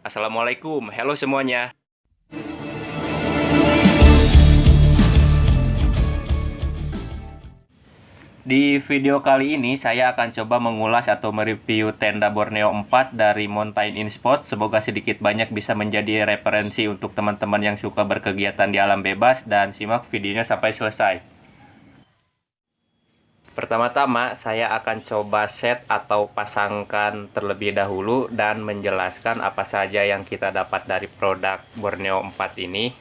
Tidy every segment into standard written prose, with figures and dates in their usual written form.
Assalamualaikum, halo semuanya. Di video kali ini saya akan coba mengulas atau mereview tenda Borneo 4 dari Mountain in Spot. Semoga sedikit banyak bisa menjadi referensi untuk teman-teman yang suka berkegiatan di alam bebas, dan simak videonya sampai selesai. Pertama-tama saya akan coba set atau pasangkan terlebih dahulu dan menjelaskan apa saja yang kita dapat dari produk Borneo 4 ini.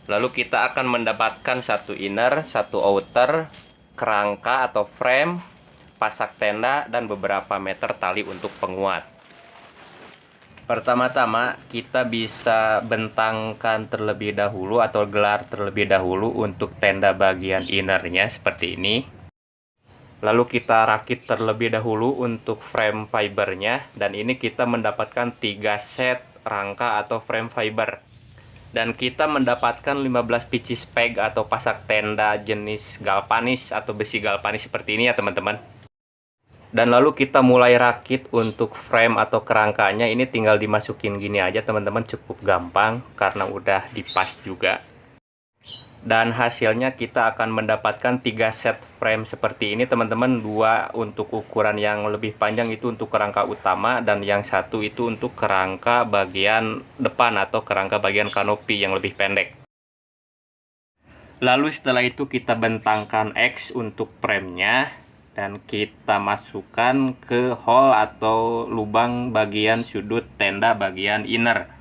Lalu kita akan mendapatkan satu inner, satu outer, kerangka atau frame, pasak tenda, dan beberapa meter tali untuk penguat. Pertama-tama kita bisa bentangkan terlebih dahulu atau gelar terlebih dahulu untuk tenda bagian innernya seperti ini. Lalu kita rakit terlebih dahulu untuk frame fibernya, dan ini kita mendapatkan 3 set rangka atau frame fiber. Dan kita mendapatkan 15 pieces peg atau pasak tenda jenis galvanis atau besi galvanis seperti ini ya teman-teman. Dan lalu kita mulai rakit untuk frame atau kerangkanya. Ini tinggal dimasukin gini aja teman-teman, cukup gampang karena udah dipas juga. Dan hasilnya kita akan mendapatkan 3 set frame seperti ini teman-teman. 2 untuk ukuran yang lebih panjang itu untuk kerangka utama, dan yang satu itu untuk kerangka bagian depan atau kerangka bagian kanopi yang lebih pendek. Lalu setelah itu kita bentangkan X untuk framenya, dan kita masukkan ke hole atau lubang bagian sudut tenda bagian inner.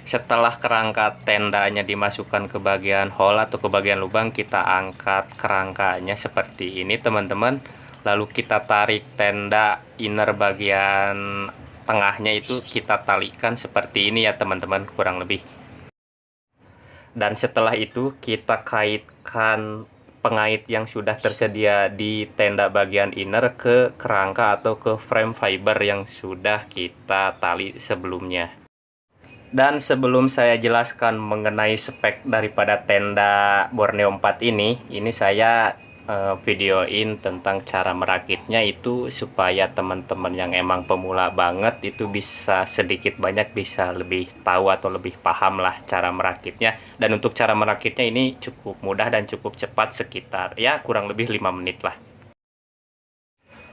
Setelah kerangka tendanya dimasukkan ke bagian hole atau ke bagian lubang, kita angkat kerangkanya seperti ini teman-teman. Lalu kita tarik tenda inner bagian tengahnya itu kita talikan seperti ini ya teman-teman, kurang lebih. Dan setelah itu kita kaitkan pengait yang sudah tersedia di tenda bagian inner ke kerangka atau ke frame fiber yang sudah kita tali sebelumnya. Dan sebelum saya jelaskan mengenai spek daripada tenda Borneo 4 ini saya videoin tentang cara merakitnya itu supaya teman-teman yang emang pemula banget itu bisa sedikit banyak bisa lebih tahu atau lebih paham lah cara merakitnya. Dan untuk cara merakitnya ini cukup mudah dan cukup cepat, sekitar ya kurang lebih 5 menit lah.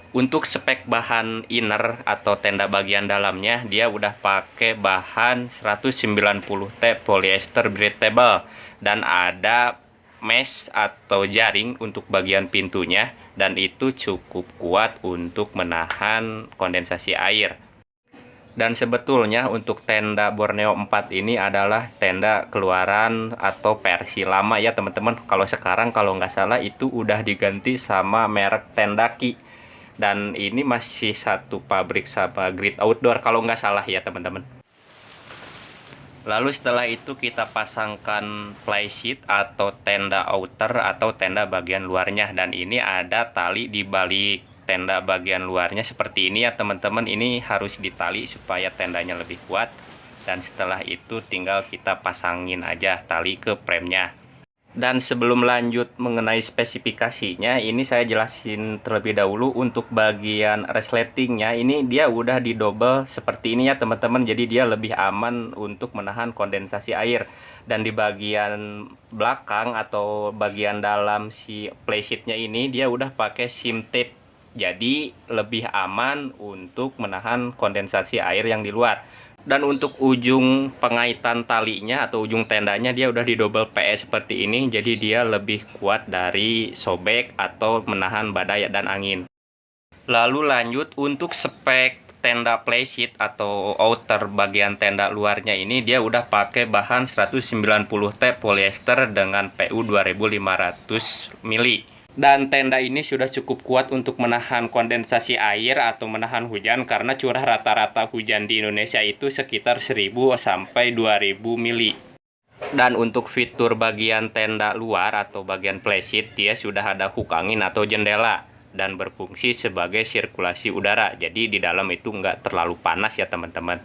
Untuk spek bahan inner atau tenda bagian dalamnya, dia udah pakai bahan 190T polyester breathable, dan ada mesh atau jaring untuk bagian pintunya, dan itu cukup kuat untuk menahan kondensasi air. Dan sebetulnya untuk tenda Borneo 4 ini adalah tenda keluaran atau versi lama ya teman-teman. Kalau sekarang kalau nggak salah itu udah diganti sama merek Tendaki. Dan ini masih satu pabrik sama Grid Outdoor kalau nggak salah ya teman-teman. Lalu setelah itu kita pasangkan flysheet atau tenda outer atau tenda bagian luarnya. Dan ini ada tali di balik tenda bagian luarnya seperti ini ya teman-teman. Ini harus ditali supaya tendanya lebih kuat. Dan setelah itu tinggal kita pasangin aja tali ke framenya. Dan sebelum lanjut mengenai spesifikasinya, ini saya jelasin terlebih dahulu untuk bagian resletingnya. Ini dia udah didouble seperti ini ya teman-teman, jadi dia lebih aman untuk menahan kondensasi air. Dan di bagian belakang atau bagian dalam si flysheetnya ini dia udah pakai seam tape, jadi lebih aman untuk menahan kondensasi air yang di luar. Dan untuk ujung pengaitan talinya atau ujung tendanya dia udah di double PS seperti ini, jadi dia lebih kuat dari sobek atau menahan badai dan angin. Lalu lanjut untuk spek tenda flysheet atau outer bagian tenda luarnya ini dia udah pakai bahan 190T polyester dengan PU 2500 mili. Dan tenda ini sudah cukup kuat untuk menahan kondensasi air atau menahan hujan, karena curah rata-rata hujan di Indonesia itu sekitar 1000 sampai 2000 mili. Dan untuk fitur bagian tenda luar atau bagian flysheet dia sudah ada hook angin atau jendela dan berfungsi sebagai sirkulasi udara. Jadi di dalam itu nggak terlalu panas ya teman-teman.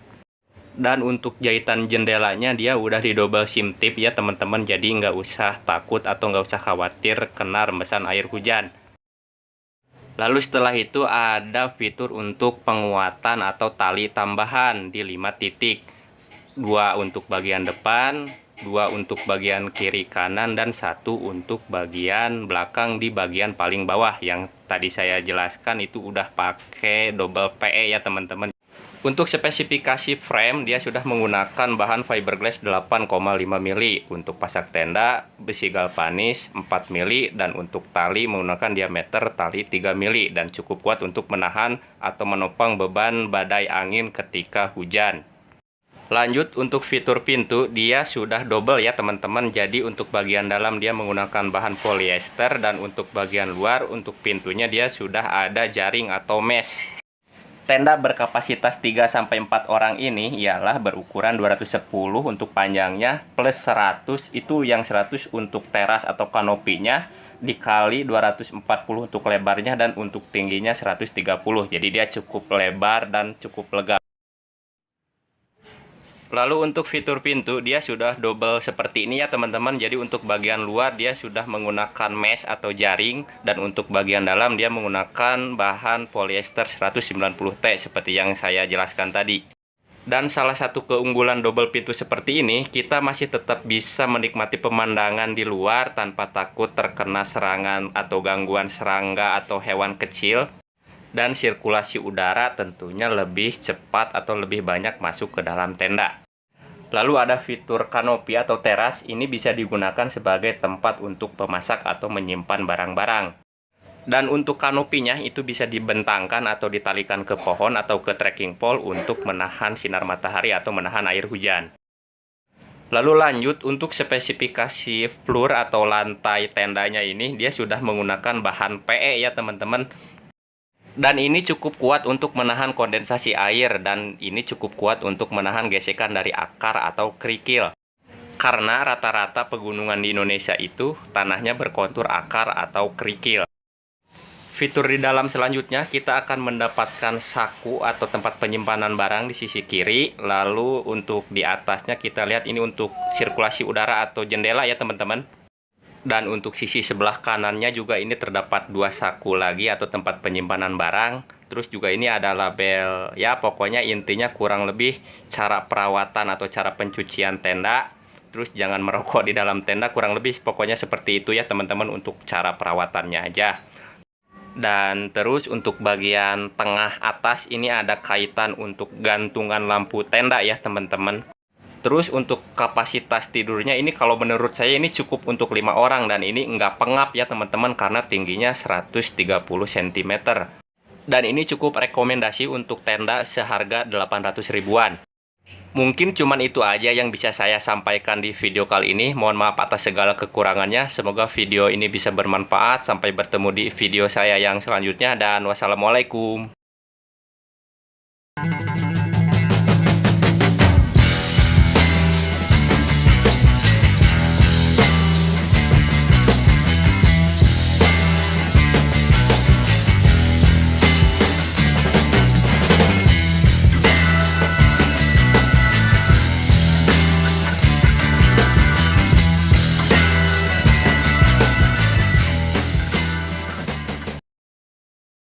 Dan untuk jahitan jendelanya dia udah di double seam tip ya teman-teman, jadi nggak usah takut atau nggak usah khawatir kena rembesan air hujan. Lalu setelah itu ada fitur untuk penguatan atau tali tambahan di 5 titik. 2 untuk bagian depan, 2 untuk bagian kiri kanan, dan 1 untuk bagian belakang di bagian paling bawah. Yang tadi saya jelaskan itu udah pakai double PE ya teman-teman. Untuk spesifikasi frame, dia sudah menggunakan bahan fiberglass 8,5 mili. Untuk pasak tenda, besi galvanis 4 mili. Dan untuk tali menggunakan diameter tali 3 mili. Dan cukup kuat untuk menahan atau menopang beban badai angin ketika hujan. Lanjut untuk fitur pintu, dia sudah double ya teman-teman. Jadi untuk bagian dalam dia menggunakan bahan polyester. Dan untuk bagian luar, untuk pintunya dia sudah ada jaring atau mesh. Tenda berkapasitas 3-4 orang ini ialah berukuran 210 untuk panjangnya plus 100, itu yang 100 untuk teras atau kanopinya, dikali 240 untuk lebarnya, dan untuk tingginya 130. Jadi dia cukup lebar dan cukup lega. Lalu untuk fitur pintu, dia sudah double seperti ini ya teman-teman. Jadi untuk bagian luar dia sudah menggunakan mesh atau jaring, dan untuk bagian dalam dia menggunakan bahan polyester 190T seperti yang saya jelaskan tadi. Dan salah satu keunggulan double pintu seperti ini, kita masih tetap bisa menikmati pemandangan di luar tanpa takut terkena serangan atau gangguan serangga atau hewan kecil. Dan sirkulasi udara tentunya lebih cepat atau lebih banyak masuk ke dalam tenda. Lalu ada fitur kanopi atau teras, ini bisa digunakan sebagai tempat untuk pemasak atau menyimpan barang-barang. Dan untuk kanopinya itu bisa dibentangkan atau ditalikan ke pohon atau ke trekking pole untuk menahan sinar matahari atau menahan air hujan. Lalu lanjut untuk spesifikasi floor atau lantai tendanya ini, dia sudah menggunakan bahan PE ya teman-teman. Dan ini cukup kuat untuk menahan kondensasi air, dan ini cukup kuat untuk menahan gesekan dari akar atau kerikil. Karena rata-rata pegunungan di Indonesia itu tanahnya berkontur akar atau kerikil. Fitur di dalam selanjutnya, kita akan mendapatkan saku atau tempat penyimpanan barang di sisi kiri. Lalu untuk di atasnya kita lihat ini untuk sirkulasi udara atau jendela ya teman-teman. Dan untuk sisi sebelah kanannya juga ini terdapat 2 saku lagi atau tempat penyimpanan barang. Terus juga ini ada label, ya pokoknya intinya kurang lebih cara perawatan atau cara pencucian tenda. Terus jangan merokok di dalam tenda, kurang lebih pokoknya seperti itu ya teman-teman untuk cara perawatannya aja. Dan terus untuk bagian tengah atas ini ada kaitan untuk gantungan lampu tenda ya teman-teman. Terus untuk kapasitas tidurnya ini kalau menurut saya ini cukup untuk 5 orang, dan ini nggak pengap ya teman-teman karena tingginya 130 cm. Dan ini cukup rekomendasi untuk tenda seharga 800 ribuan. Mungkin cuman itu aja yang bisa saya sampaikan di video kali ini. Mohon maaf atas segala kekurangannya. Semoga video ini bisa bermanfaat. Sampai bertemu di video saya yang selanjutnya, dan wassalamualaikum.